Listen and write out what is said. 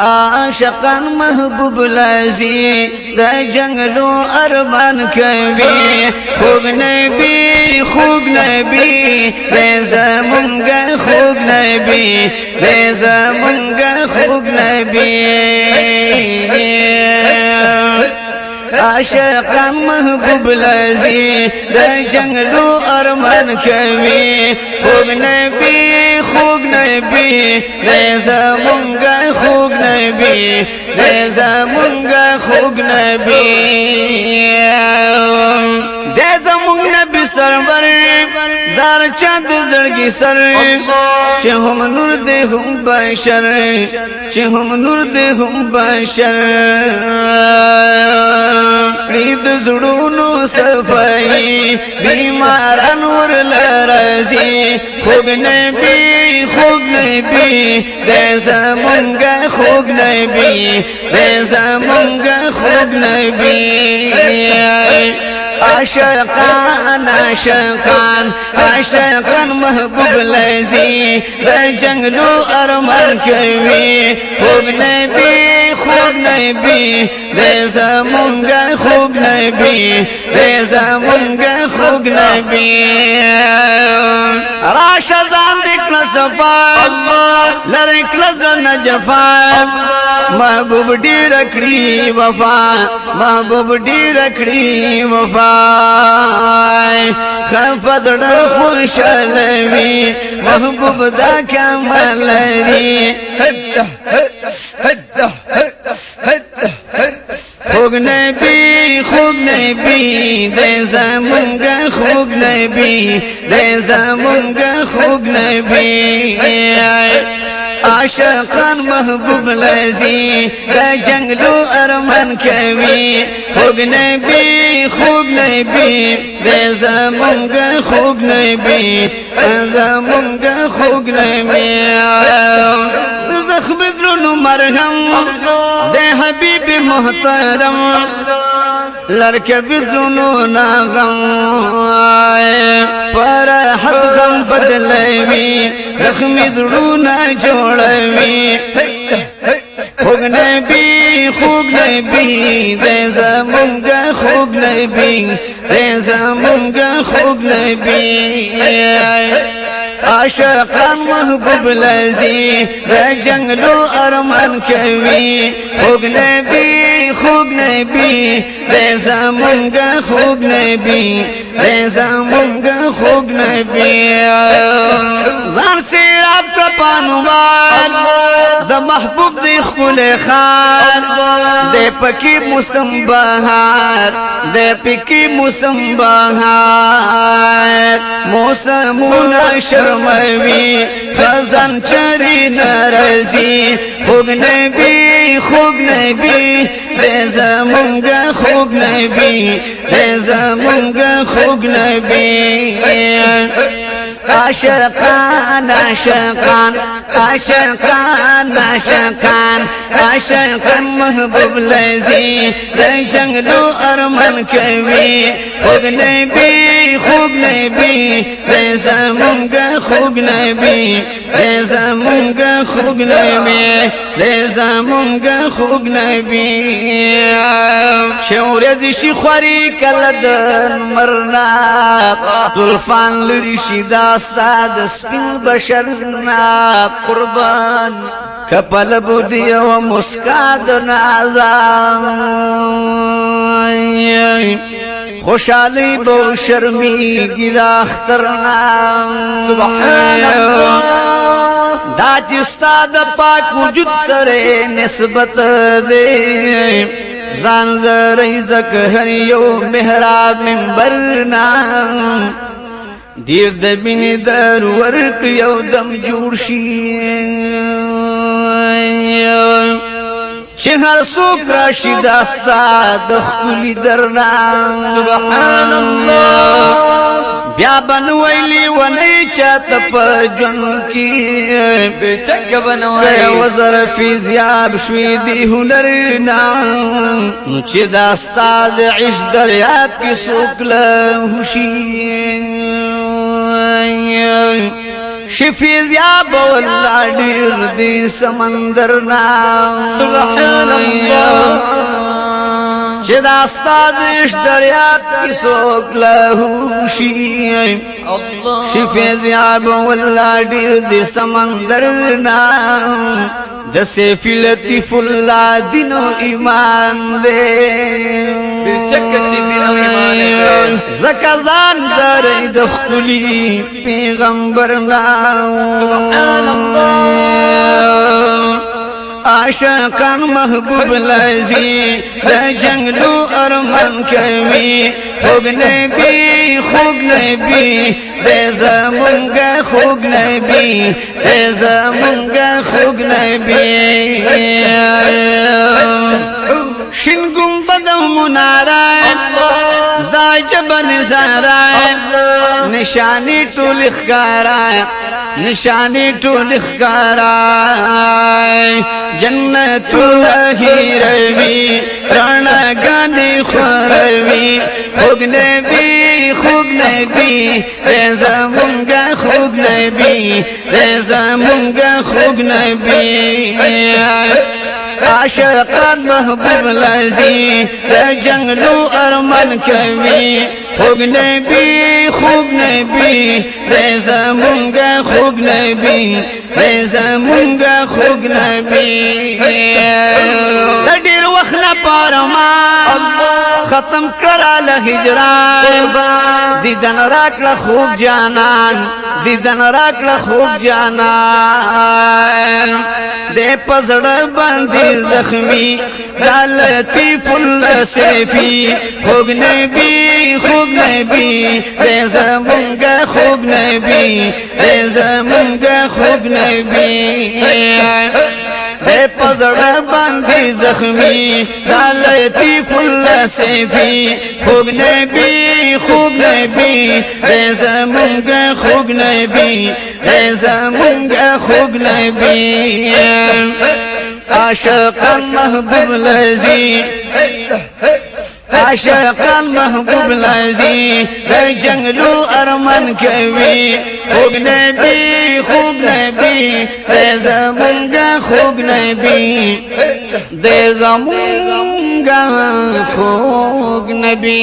عاشقان محبوب لازی دا جنگلو ارمان کوي خوب نبی ریزا منگا خوب نبی ریزا منگا خوب نبی عاشقان محبوب لازی دا جنگلو ارمان کوي خوب نبی ریزا منگا خوب نبی ریزا منگا خوب نبی دیزا منگ نبی سرور دار چاند زرگی سر چه هم نور ده هم بشر چه هم نور ده هم بشر رید زړونو صفائی بیماران ورلرازی خوب نبی دیزا منگا خوب نبی دیزا منگا خوب نبی عاشقان محبوب لازی دا جنگلو ارمان کوي خوب نبی دیزا منگا خوب نبی دیزا منگا خوب نبی راشه زان دکل صفا لرک لزن جفا محبوب ډیر کړی وفا محبوب ډیر کړی وفا خفزړ خوشالوي محبوب دا کمال لري خوب نبی دیزا منگا خوب نبی دیزا منگا خوب نبی عاشقان محبوب لازی دا جنگلو ارمان کوي خوب نبی دیزا منگا خوب نبی دیزا منگا خوب نبی زخم درونو مرهم دے حبیب محترم لڑکے بزلونو ناغم پر حد غم بدلوی زخمی زړونه جوړوي خوب نبی دیزا منگا خوب نبی دیزا منگا خوب نبی عاشقان محبوب لازی دا جنگلو ارمان کوي خوب نبی دیزا منگا خوب نبی دیزا منگا خوب نبی زان سیراب کپانوان دا محبوب دی خپل خان دی پکی موسم بهار دی پکی موسم بهار موسمونه شرموي خزان چری نرزی خوب نبی دیزا منگا خوب نبی دیزا منگا خوب نبی عاشقان محبوب لازی دا جنگلو ارمان کوي خوب نبی دیزا منگا خوب نبی دیزا منگا خوب نبی دیزا منگا خوب نبی شورزی شی خوری کلدن مرنا زلفان لری شی داستا د سپین بشرنا قربان کپل بودی و مسکاد نازان خوشحالی بو شرمی گیدا اخترنا سبحان اللہ دا چستا دا پاک وجود سرے نسبت دے زان زرئی زک ہر یو محراب منبرنا دیر د بینی در ورک یو دم جوړ شي چې هر څوک راشي داستا د خپل درنا سبحان الله بیا بنویلی ونی چاته په جون کې بشک بنویلی وزر فی زیاب شوی دی هنر نام چې داستا د عشق دریا کې څوک له هوشي شفیع زیاب والله ډیر دی سمندرنا سبحان الله چې دا استاد دریاب کې څوک لهوشي شفیع زیاب والله ډیر دی سمندرنا د سیف لطیف الله دین او ایمان دې بشک چې دین او ایمان دې زکه ځان زری د خپلی پیغمبرنا سبحان الله عاشقان محبوب لذی د جنگلو ارمان کوي خوب نبی د زمونږ خوب نبی د زمونږ خوب نبی شین گنبد و مناره دا جبل نظاره نشانی ټول ښکارا نشانی ټول ښکارا جنت هیروي رانا غاني خوروي خوګ نبی زمونږ خوګ نبی زمونږ خوګ نبی عاشقان محبوب لذی د جنگلو ارمان کوي خوګ نبی زمونږ خوګ نبی زمونږ خوګ نبی د ډیر وخت نه پرما ختم کړه له هجران دیدن راکړه خوب جانان دیدن راکړه خوب جانان دې پزړه باندې زخمی لطیف السیفی خوب نبی زمونږ خوب نبی زمونږ خوب نبی دې پزړه باندې زخمی لطیف السیفی خوب نبی زمونږ خوب نبی زمونږ خوب نبی عاشقان محبوب لذی عاشقان محبوب لذی د جنگلو ارمان کوي خوب نبی زمونږ خوب نبی د زمونږ خوب نبی